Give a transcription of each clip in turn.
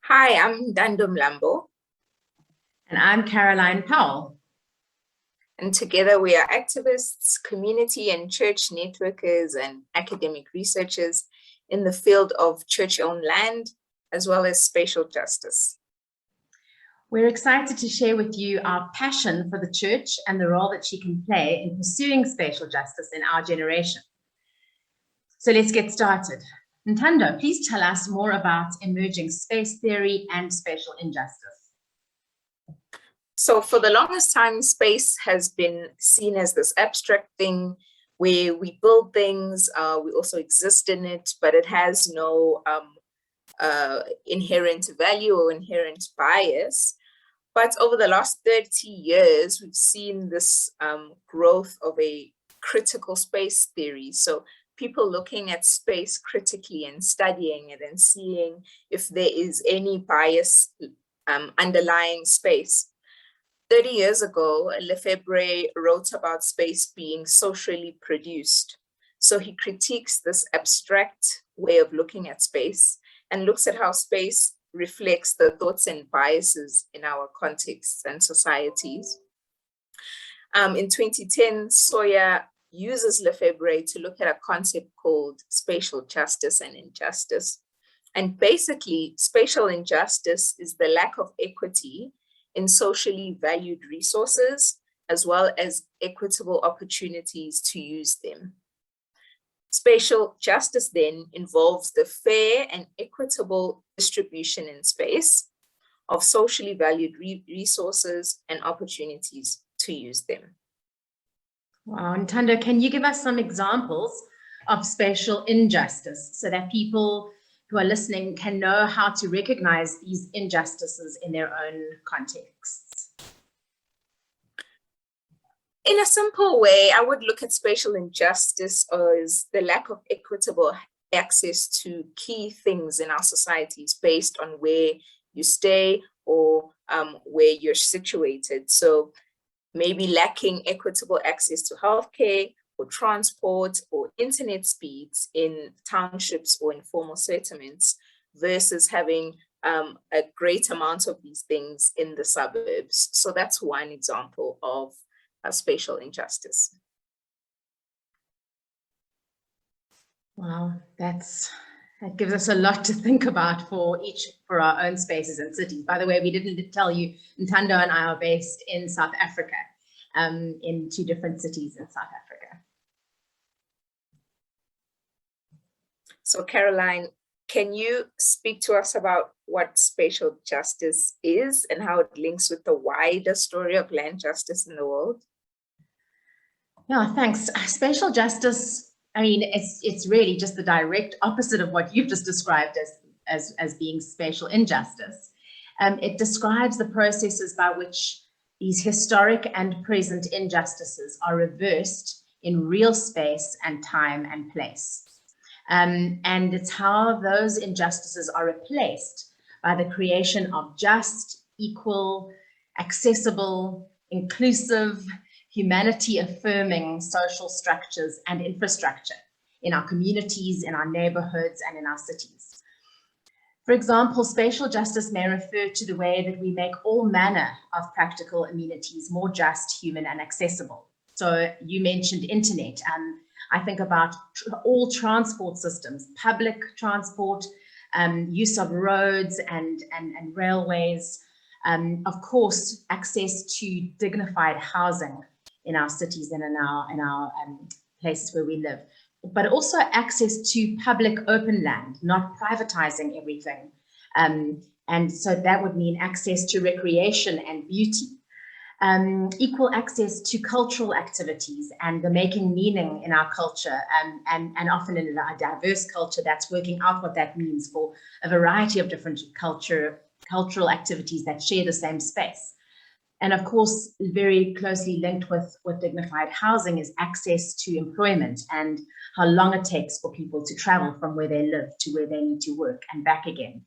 Hi, I'm Ntando Mlambo, And I'm Caroline Powell. and together we are activists, community and church networkers, and academic researchers in the field of church-owned land, as well as spatial justice. We're excited to share with you our passion for the church and the role that she can play in pursuing spatial justice in our generation. So let's get started. Ntando, please tell us more about emerging space theory and spatial injustice. So for the longest time, space has been seen as this abstract thing where we build things, we also exist in it, but it has no inherent value or inherent bias. But over the last 30 years, we've seen this growth of a critical space theory. So people looking at space critically and studying it and seeing if there is any bias underlying space. 30 years ago, Lefebvre wrote about space being socially produced. So he critiques this abstract way of looking at space and looks at how space reflects the thoughts and biases in our contexts and societies. In 2010, Sawyer uses Lefebvre to look at a concept called spatial justice and injustice. And basically, spatial injustice is the lack of equity in socially valued resources, as well as equitable opportunities to use them. Spatial justice then involves the fair and equitable distribution in space of socially valued resources and opportunities to use them. Wow, Ntando, can you give us some examples of spatial injustice so that people who are listening can know how to recognize these injustices in their own contexts? In a simple way, I would look at spatial injustice as the lack of equitable access to key things in our societies based on where you stay or where you're situated. So maybe lacking equitable access to healthcare or transport or internet speeds in townships or informal settlements versus having a great amount of these things in the suburbs. So that's one example of spatial injustice. Wow, that gives us a lot to think about for our own spaces and cities. By the way, we didn't tell you, Ntando and I are based in South Africa, in two different cities in South Africa. So Caroline, can you speak to us about what spatial justice is and how it links with the wider story of land justice in the world? Yeah, thanks. Spatial justice, I mean, it's really just the direct opposite of what you've just described as being spatial injustice. It describes the processes by which these historic and present injustices are reversed in real space and time and place. And it's how those injustices are replaced by the creation of just, equal, accessible, inclusive, humanity-affirming social structures and infrastructure in our communities, in our neighborhoods, and in our cities. For example, spatial justice may refer to the way that we make all manner of practical amenities more just, human, and accessible. So you mentioned internet. I think about all transport systems, public transport, use of roads and railways, of course, access to dignified housing in our cities and in our places where we live, but also access to public open land, not privatizing everything. And so that would mean access to recreation and beauty, equal access to cultural activities and the making meaning in our culture, and often in a diverse culture that's working out what that means for a variety of different cultural activities that share the same space. And of course, very closely linked with dignified housing is access to employment and how long it takes for people to travel from where they live to where they need to work and back again.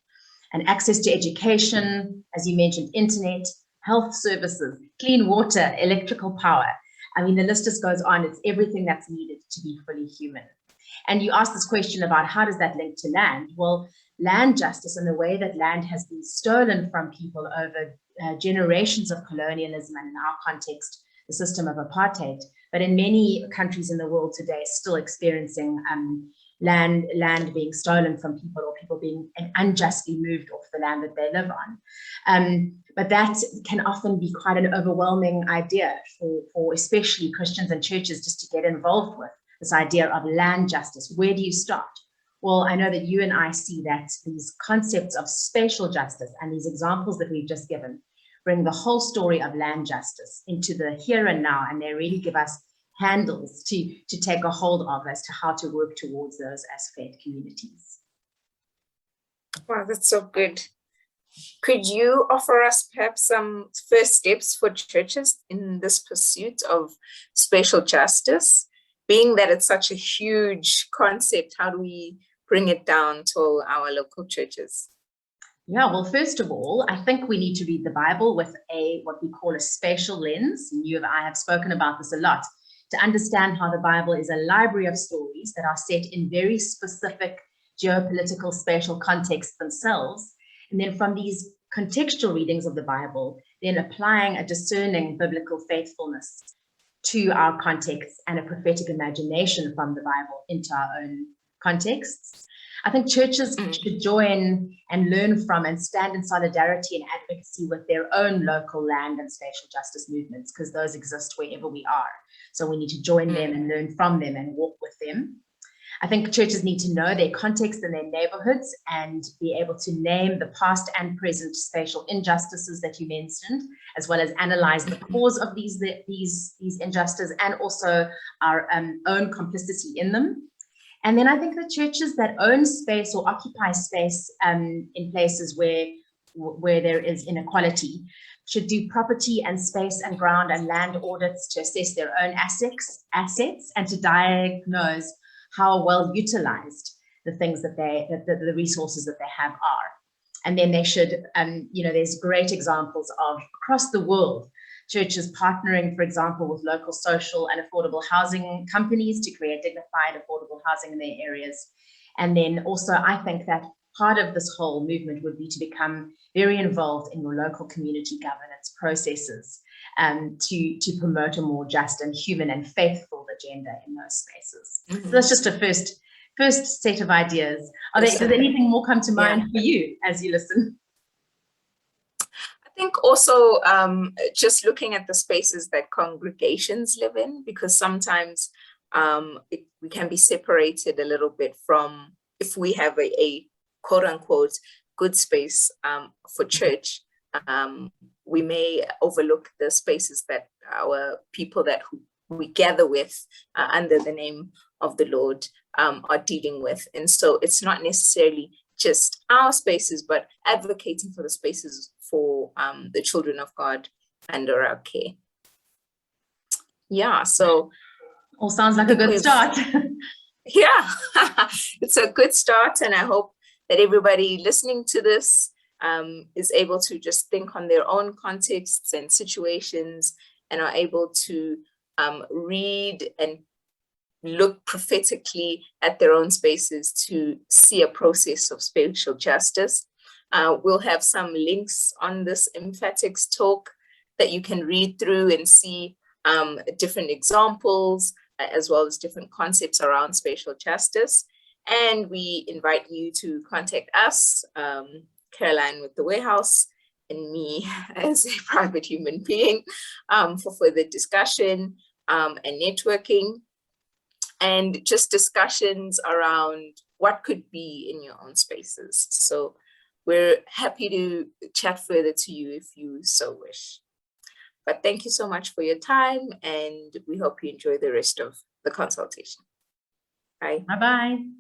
And access to education, as you mentioned, internet, health services, clean water, electrical power. I mean, the list just goes on. It's everything that's needed to be fully human. And you asked this question about how does that link to land? Well, land justice and the way that land has been stolen from people over generations of colonialism, and in our context, the system of apartheid. But in many countries in the world today, still experiencing land being stolen from people, or people being unjustly moved off the land that they live on. But that can often be quite an overwhelming idea for especially Christians and churches just to get involved with this idea of land justice. Where do you start? Well, I know that you and I see that these concepts of spatial justice and these examples that we've just given bring the whole story of land justice into the here and now, and they really give us handles to take a hold of as to how to work towards those as faith communities. Wow, that's so good. Could you offer us perhaps some first steps for churches in this pursuit of spatial justice? Being that it's such a huge concept, how do we bring it down to our local churches? Yeah, well, first of all, I think we need to read the Bible with what we call a spatial lens. And you and I have spoken about this a lot, to understand how the Bible is a library of stories that are set in very specific geopolitical spatial contexts themselves. And then from these contextual readings of the Bible, then applying a discerning biblical faithfulness to our context and a prophetic imagination from the Bible into our own contexts. I think churches should join and learn from and stand in solidarity and advocacy with their own local land and spatial justice movements, because those exist wherever we are. So we need to join them and learn from them and walk with them. I think churches need to know their context and their neighborhoods and be able to name the past and present spatial injustices that you mentioned, as well as analyze the cause of these injustices and also our own complicity in them. And then I think the churches that own space or occupy space in places where there is inequality should do property and space and ground and land audits to assess their own assets and to diagnose how well utilized the things that the resources that they have are. And then they should, there's great examples of across the world, churches partnering, for example, with local social and affordable housing companies to create dignified, affordable housing in their areas. And then also, I think that part of this whole movement would be to become very involved in your local community governance processes to promote a more just and human and faithful agenda in those spaces. So that's just a first set of ideas. Does anything more come to mind for you as you listen? I think also just looking at the spaces that congregations live in, because sometimes we can be separated a little bit from, if we have a quote unquote good space for church, we may overlook the spaces that our people that we gather with under the name of the Lord are dealing with. And so it's not necessarily just our spaces, but advocating for the spaces for the children of God under our care. Yeah, so all sounds like a good start. Yeah, it's a good start, and I hope that everybody listening to this is able to just think on their own contexts and situations and are able to read and look prophetically at their own spaces to see a process of spatial justice. We'll have some links on this M.Phatic's talk that you can read through and see different examples as well as different concepts around spatial justice. And we invite you to contact us, Caroline with the Warehouse, and me as a private human being for further discussion and networking, and just discussions around what could be in your own spaces. So we're happy to chat further to you if you so wish. But thank you so much for your time, and we hope you enjoy the rest of the consultation. Bye. Bye-bye.